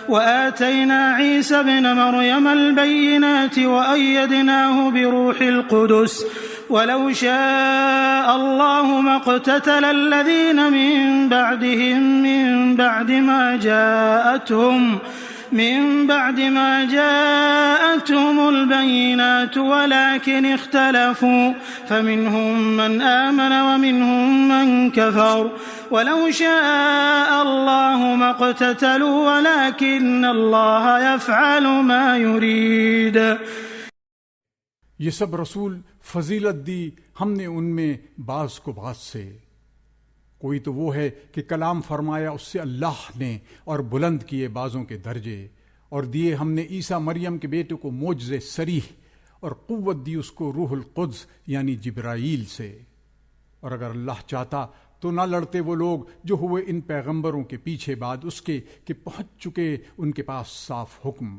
وآتينا عيسى ابن مريم البينات وأيدناه بروح القدس ولو شاء الله ما اقتتل الذين من بعدهم من بعد ما جاءتهم البينات ولكن اختلفوا فمنهم من آمن ومنهم من كفر ولو شاء الله ما اقتتلوا ولكن الله يفعل ما يريد۔ یہ سب رسول فضیلت دی ہم نے ان میں بعض کو بعض سے۔ کوئی تو وہ ہے کہ کلام فرمایا اس سے اللہ نے اور بلند کیے بعضوں کے درجے، اور دیے ہم نے عیسیٰ مریم کے بیٹے کو معجزے صریح، اور قوت دی اس کو روح القدس یعنی جبرائیل سے۔ اور اگر اللہ چاہتا تو نہ لڑتے وہ لوگ جو ہوئے ان پیغمبروں کے پیچھے بعد اس کے کہ پہنچ چکے ان کے پاس صاف حکم،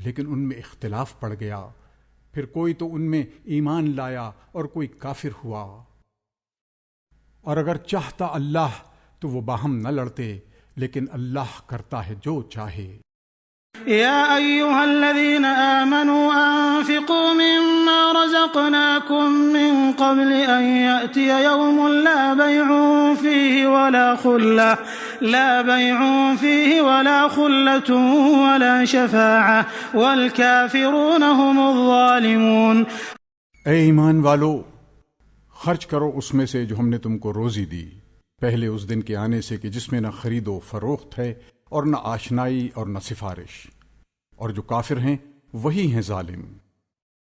لیکن ان میں اختلاف پڑ گیا، پھر کوئی تو ان میں ایمان لایا اور کوئی کافر ہوا۔ اور اگر چاہتا اللہ تو وہ باہم نہ لڑتے، لیکن اللہ کرتا ہے جو چاہے۔ يا أيها الذين آمنوا أنفقوا مما رزقناكم من قبل أن يأتي يوم لا بيع فيه ولا خلة ولا شفاعة والكافرون هم الظالمون۔ اے ایمان والو، خرچ کرو اس میں سے جو ہم نے تم کو روزی دی، پہلے اس دن کے آنے سے کہ جس میں نہ خرید و فروخت ہے اور نہ آشنائی اور نہ سفارش، اور جو کافر ہیں وہی ہیں ظالم۔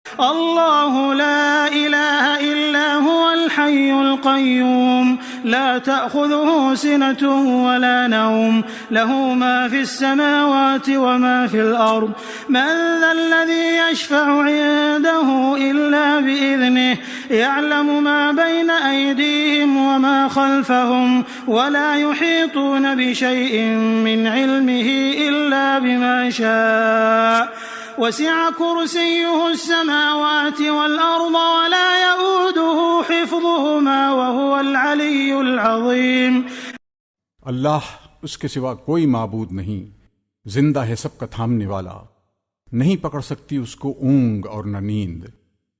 اللہ لا الہ الا هو الحی القیوم لا تأخذه سنة ولا نوم له ما في السماوات وما في الأرض من ذا الذي يشفع عنده إلا بإذنه يعلم ما بين أيديهم وما خلفهم ولا يحيطون بشيء من علمه إلا بما شاء وسع كرسيه السماوات والأرض ولا يؤوده حفظهما وهو العلي العظيم۔ اللہ اس کے سوا کوئی معبود نہیں، زندہ ہے سب کا تھامنے والا، نہیں پکڑ سکتی اس کو اونگ اور نہ نیند،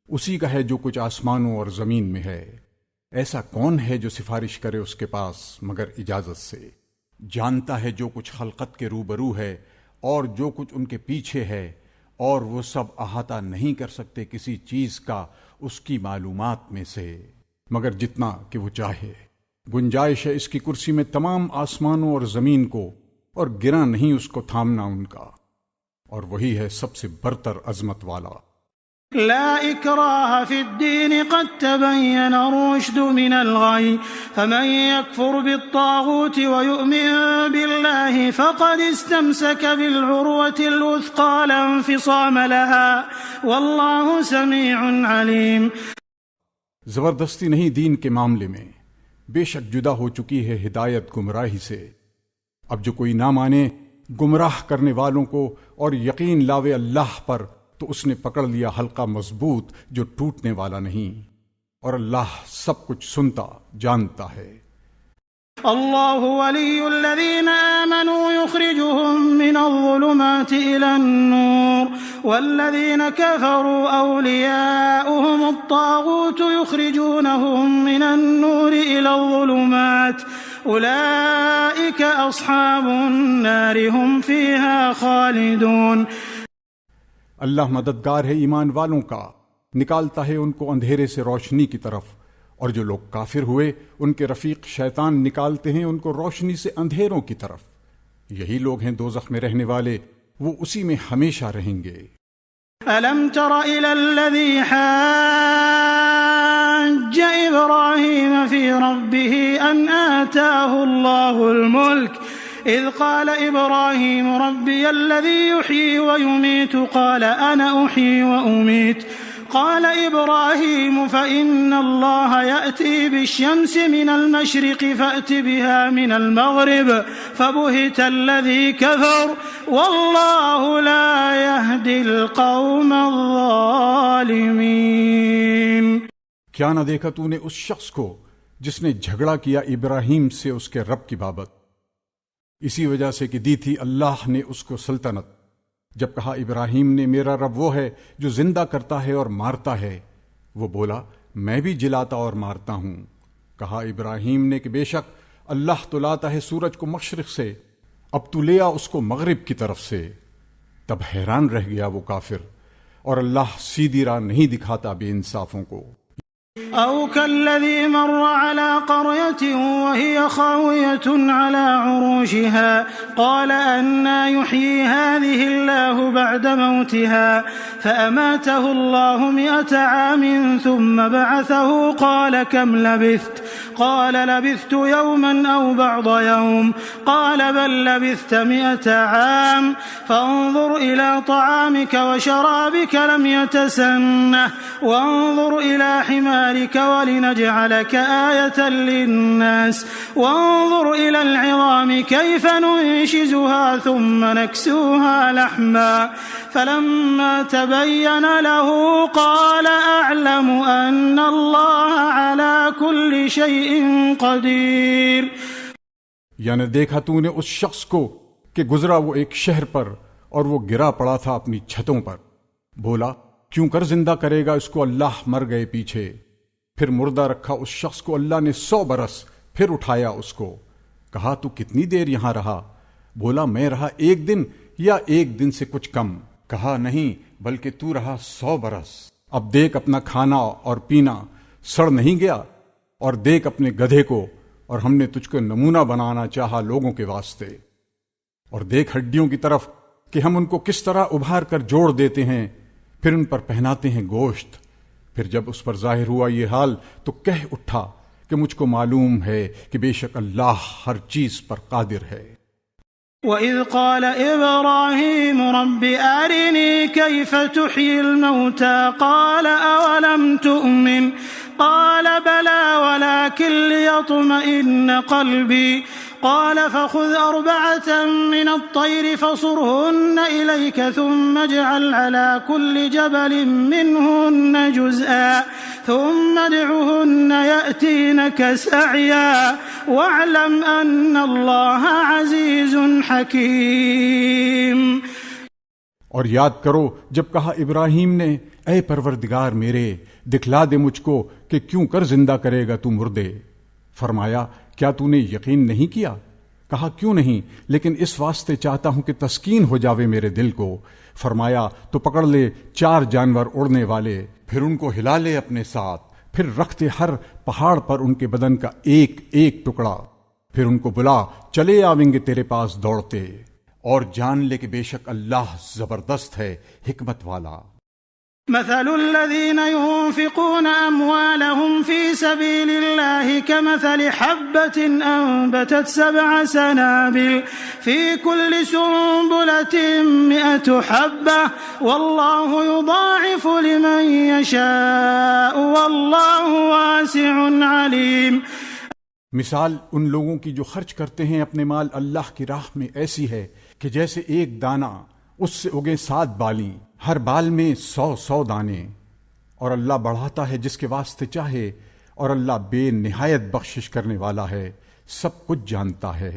اسی کا ہے جو کچھ آسمانوں اور زمین میں ہے۔ ایسا کون ہے جو سفارش کرے اس کے پاس مگر اجازت سے؟ جانتا ہے جو کچھ خلقت کے روبرو ہے اور جو کچھ ان کے پیچھے ہے، اور وہ سب احاطہ نہیں کر سکتے کسی چیز کا اس کی معلومات میں سے مگر جتنا کہ وہ چاہے۔ گنجائش ہے اس کی کرسی میں تمام آسمانوں اور زمین کو، اور گرا نہیں اس کو تھامنا ان کا، اور وہی ہے سب سے برتر عظمت والا۔ لا إكراه في الدين قد تبين الرشد من الغي فمن يكفر بالطاغوت ويؤمن بالله فقد استمسك بالعروة الوثقى لا انفصام لها والله سميع عليم۔ زبردستی نہیں دین کے معاملے میں، بے شک جدا ہو چکی ہے ہدایت گمراہی سے۔ اب جو کوئی نہ مانے گمراہ کرنے والوں کو اور یقین لاوے اللہ پر، تو اس نے پکڑ لیا حلقہ مضبوط جو ٹوٹنے والا نہیں، اور اللہ سب کچھ سنتا جانتا ہے۔ اللہ ولی الذین آمنوا يخرجهم من الظلمات إلى النور والذین كفروا أولیاؤهم الطاغوت يخرجونهم من النور إلى الظلمات أولئك أصحاب النار هم فيها خالدون۔ اللہ مددگار ہے ایمان والوں کا، نکالتا ہے ان کو اندھیرے سے روشنی کی طرف، اور جو لوگ کافر ہوئے ان کے رفیق شیطان نکالتے ہیں ان کو روشنی سے اندھیروں کی طرف، یہی لوگ ہیں دوزخ میں رہنے والے، وہ اسی میں ہمیشہ رہیں گے۔ أَلَمْ تَرَ إِلَى الَّذِي حَاجَّ إِبْرَاهِيمَ فِي رَبِّهِ أَنْ آتَاهُ اللَّهُ الْمُلْكَ إذ قال إبراهيم ربي الذي يحيي ويميت قال أنا أحيي وأميت قال إبراهيم فإن الله يأتي بالشمس من المشرق فأت بها من المغرب فبهت الذي كفر والله لا يهدي القوم الظالمين۔ کیا نہ دیکھا تو نے اس شخص کو جس نے جھگڑا کیا ابراہیم سے اس کے رب کی بابت؟ اسی وجہ سے کہ دی تھی اللہ نے اس کو سلطنت۔ جب کہا ابراہیم نے میرا رب وہ ہے جو زندہ کرتا ہے اور مارتا ہے، وہ بولا میں بھی جلاتا اور مارتا ہوں۔ کہا ابراہیم نے کہ بے شک اللہ تو لاتا ہے سورج کو مشرق سے، اب تو لے آ اس کو مغرب کی طرف سے۔ تب حیران رہ گیا وہ کافر، اور اللہ سیدھی راہ نہیں دکھاتا بے انصافوں کو۔ أو كالذي مر على قرية وهي خاوية على عروشها قال أنى يحيي هذه الله بعد موتها فأماته الله 100 عام ثم بعثه قال كم لبثت قال لبثت يوما أو بعض يوم قال بل لبثت 100 عام فانظر إلى طعامك وشرابك لم يتسنه وانظر إلى حمارك ولنجعلك آية للناس وانظر إلى العظام كيف ننشزها ثم نكسوها لحما فلما تبين له قال أعلم أن الله على كل شيء قدير۔ یعنی دیکھا تو نے اس شخص کو کہ گزرا وہ ایک شہر پر اور وہ گرا پڑا تھا اپنی چھتوں پر، بولا کیوں کر زندہ کرے گا اس کو اللہ، مر گئے پیچھے۔ پھر مردہ رکھا اس شخص کو اللہ نے 100 برس، پھر اٹھایا اس کو۔ کہا تو کتنی دیر یہاں رہا؟ بولا میں رہا 1 دن یا 1 دن سے کچھ کم۔ کہا نہیں بلکہ تو رہا 100 برس۔ اب دیکھ اپنا کھانا اور پینا سڑ نہیں گیا، اور دیکھ اپنے گدھے کو، اور ہم نے تجھ کو نمونہ بنانا چاہا لوگوں کے واسطے، اور دیکھ ہڈیوں کی طرف کہ ہم ان کو کس طرح ابھار کر جوڑ دیتے ہیں، پھر ان پر پہناتے ہیں گوشت۔ پھر جب اس پر ظاہر ہوا یہ حال تو کہہ اٹھا کہ مجھ کو معلوم ہے کہ بے شک اللہ ہر چیز پر قادر ہے۔ وَإِذْ قَالَ إِبْرَاهِيمُ رَبِّ أَرِنِي كَيْفَ تُحْيِي الْمَوْتَى قَالَ أَوَلَمْ تُؤْمِنْ قَالَ بَلَى وَلَكِنْ لِيَطْمَئِنَّ قَلْبِي قال فخذ 4 من الطير فصرهن إليك ثم اجعل على كل جبل منهن جزءا ثم ادعهن يأتينك سعيا واعلم أن الله عزيز حكيم۔ اور یاد کرو جب کہا ابراہیم نے اے پروردگار میرے دکھلا دے مجھ کو کہ کیوں کر زندہ کرے گا تو مردے۔ فرمایا کیا تو نے یقین نہیں کیا؟ کہا کیوں نہیں، لیکن اس واسطے چاہتا ہوں کہ تسکین ہو جاوے میرے دل کو۔ فرمایا تو پکڑ لے 4 جانور اڑنے والے، پھر ان کو ہلا لے اپنے ساتھ، پھر رکھتے ہر پہاڑ پر ان کے بدن کا ایک ایک ٹکڑا، پھر ان کو بلا چلے آویں گے تیرے پاس دوڑتے، اور جان لے کہ بے شک اللہ زبردست ہے، حکمت والا۔ مثل الذين ينفقون أموالهم في سبيل الله كمثل حبة أنبتت 7 سنابل في كل سنبلة 100 حبة والله يضاعف لمن يشاء والله واسع عليم۔ مثال ان لوگوں کی جو خرچ کرتے ہیں اپنے مال اللہ کی راہ میں ایسی ہے کہ جیسے ایک دانہ، اس سے اگے 7 بالیں، ہر بال میں 100 دانے، اور اللہ بڑھاتا ہے جس کے واسطے چاہے، اور اللہ بے نہایت بخشش کرنے والا ہے، سب کچھ جانتا ہے۔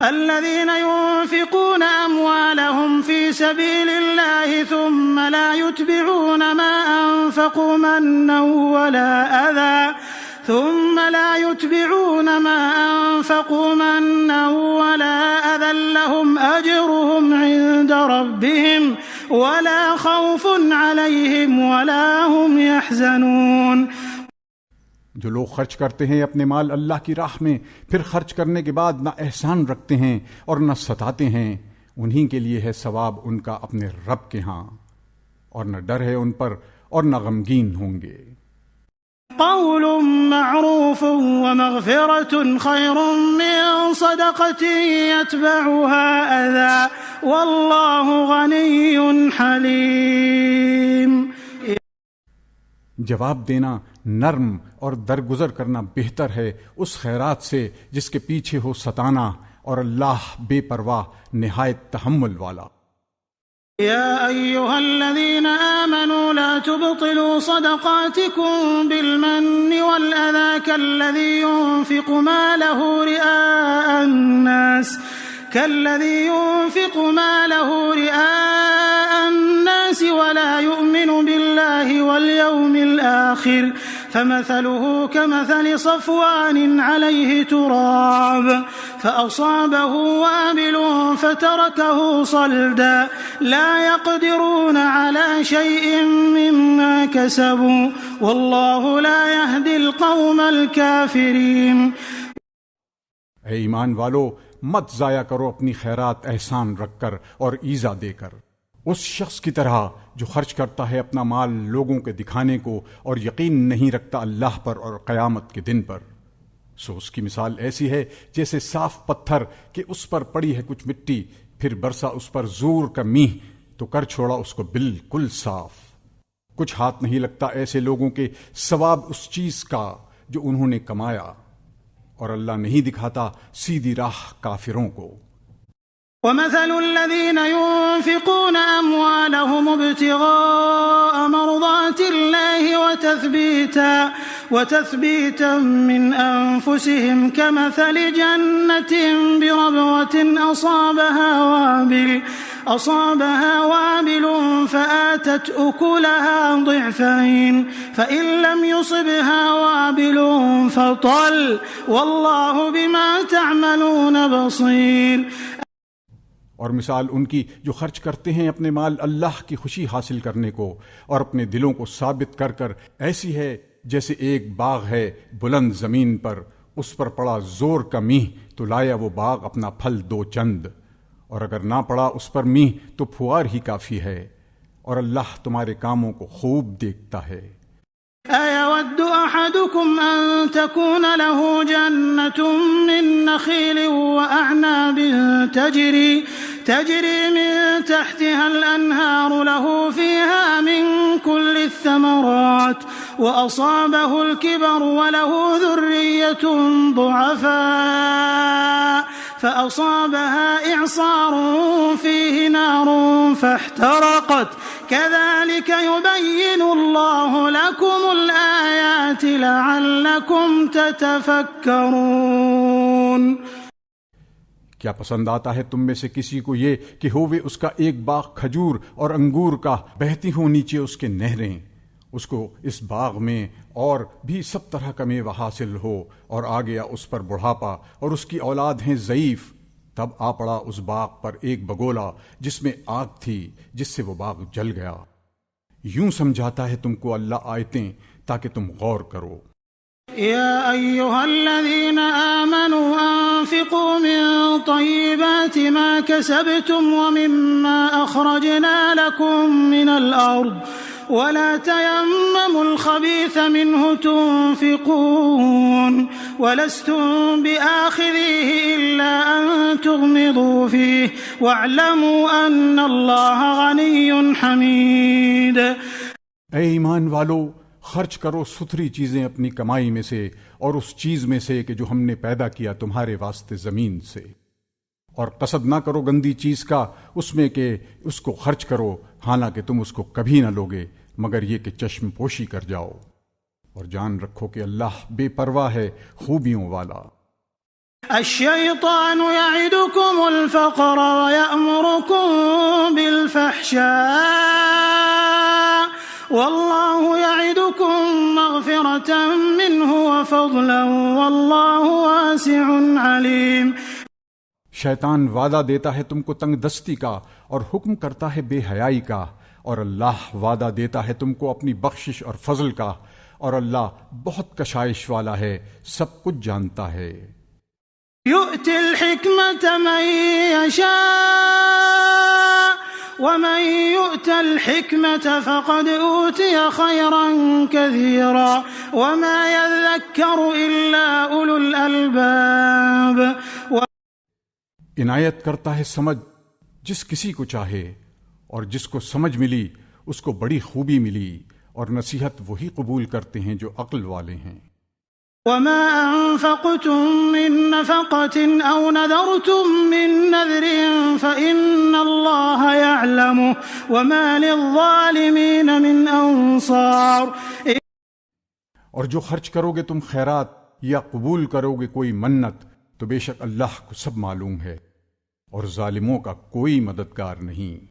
الذين ينفقون أموالهم في سبيل الله ثم لا يتبعون ما أنفقوا منا ولا أذى لهم أجرهم عند ربهم ولا خوف عليهم ولا هم يحزنون۔ جو لوگ خرچ کرتے ہیں اپنے مال اللہ کی راہ میں، پھر خرچ کرنے کے بعد نہ احسان رکھتے ہیں اور نہ ستاتے ہیں، انہی کے لیے ہے ثواب ان کا اپنے رب کے ہاں، اور نہ ڈر ہے ان پر اور نہ غمگین ہوں گے۔ قول معروف ومغفرة خير من صدقة يتبعها أذى والله غني حليم۔ جواب دینا نرم اور درگزر کرنا بہتر ہے اس خیرات سے جس کے پیچھے ہو ستانا، اور اللہ بے پرواہ نہایت تحمل والا۔ يا أيها الذين آمنوا لا تبطلوا صدقاتكم بالمن والأذى كالذي ينفق ماله رئاء الناس ولا يؤمن بالله واليوم الآخر فمثله كمثل صفوان عليه تراب فأصابه وابل فتركه صلدا لا يقدرون على شيء مما كسبوا والله لا يهدي القوم الكافرين۔ اے ایمان والو، مت ضائع کرو اپنی خیرات احسان رکھ کر اور ایذا دے کر، اس شخص کی طرح جو خرچ کرتا ہے اپنا مال لوگوں کے دکھانے کو اور یقین نہیں رکھتا اللہ پر اور قیامت کے دن پر، سو اس کی مثال ایسی ہے جیسے صاف پتھر کہ اس پر پڑی ہے کچھ مٹی، پھر برسا اس پر زور کا میہ تو کر چھوڑا اس کو بالکل صاف۔ کچھ ہاتھ نہیں لگتا ایسے لوگوں کے ثواب اس چیز کا جو انہوں نے کمایا، اور اللہ نہیں دکھاتا سیدھی راہ کافروں کو۔ ومثل الذين ينفقون أموالهم ابتغاء مرضات الله وتثبيتا من أنفسهم كمثل جنة بربوة أصابها وابل فآتت أكلها ضعفين فإن لم يصبها وابل فطل والله بما تعملون بصير۔ اور مثال ان کی جو خرچ کرتے ہیں اپنے مال اللہ کی خوشی حاصل کرنے کو اور اپنے دلوں کو ثابت کر کر، ایسی ہے جیسے ایک باغ ہے بلند زمین پر، اس پر پڑا زور کا میہ تو لایا وہ باغ اپنا پھل دو چند، اور اگر نہ پڑا اس پر میہ تو پھوار ہی کافی ہے، اور اللہ تمہارے کاموں کو خوب دیکھتا ہے۔ أَيَوَدُّ أَحَدُكُمْ أَن تَكُونَ لَهُ جَنَّةٌ مِّن نَّخِيلٍ وَأَعْنَابٍ تَجْرِي مِن تَحْتِهَا الْأَنْهَارُ لَهُ فِيهَا مِن كُلِّ الثَّمَرَاتِ وَأَصَابَهُ الْكِبَرُ وَلَهُ ذُرِّيَّةٌ ضُعَفَاءُ فأصابها إعصار فيه نار فاحترقت كذلك يبين الله لكم الآيات لعلكم تتفكرون۔ کیا پسند آتا ہے تم میں سے کسی کو یہ کہ ہووے اس کا ایک باغ کھجور اور انگور کا، بہتی ہوں نیچے اس کے نہریں، اس کو اس باغ میں اور بھی سب طرح کا میوہ حاصل ہو، اور آ گیا اس پر بڑھاپا اور اس کی اولاد ہیں ضعیف، تب آ پڑا اس باغ پر ایک بگولا جس میں آگ تھی، جس سے وہ باغ جل گیا۔ یوں سمجھاتا ہے تم کو اللہ آیتیں تاکہ تم غور کرو۔ يا أيها الذين آمنوا أنفقوا من طيبات ما كسبتم ومما أخرجنا لكم من الأرض ولا تيمموا الخبيث منه تنفقون ولستم بآخذيه إلا أن تغمضوا فيه واعلموا أن الله غني حميد۔ اے ایمان والو، خرچ کرو ستھری چیزیں اپنی کمائی میں سے اور اس چیز میں سے کہ جو ہم نے پیدا کیا تمہارے واسطے زمین سے، اور قصد نہ کرو گندی چیز کا اس میں کہ اس کو خرچ کرو، حالانکہ تم اس کو کبھی نہ لوگے مگر یہ کہ چشم پوشی کر جاؤ، اور جان رکھو کہ اللہ بے پرواہ ہے، خوبیوں والا۔ الشیطان یعدکم الفقر ویأمرکم بالفحشاء واللہ یعدکم مغفرة منہ وفضلا واللہ واسع علیم۔ شیطان وعدہ دیتا ہے تم کو تنگ دستی کا اور حکم کرتا ہے بے حیائی کا، اور اللہ وعدہ دیتا ہے تم کو اپنی بخشش اور فضل کا، اور اللہ بہت کشائش والا ہے، سب کچھ جانتا ہے۔ یؤتی الحکمت من یشاء ومن یؤت الحکمت فقد اوتی خیرا کثیرا وما یذکر الا اولو الالباب۔ عنایت کرتا ہے سمجھ جس کسی کو چاہے، اور جس کو سمجھ ملی اس کو بڑی خوبی ملی، اور نصیحت وہی قبول کرتے ہیں جو عقل والے ہیں۔ وما انفقتم من نفقة او نذرتم من نذر فإن الله يعلم وما للظالمين من أنصار. اور جو خرچ کرو گے تم خیرات یا قبول کرو گے کوئی منت تو بے شک اللہ کو سب معلوم ہے اور ظالموں کا کوئی مددگار نہیں.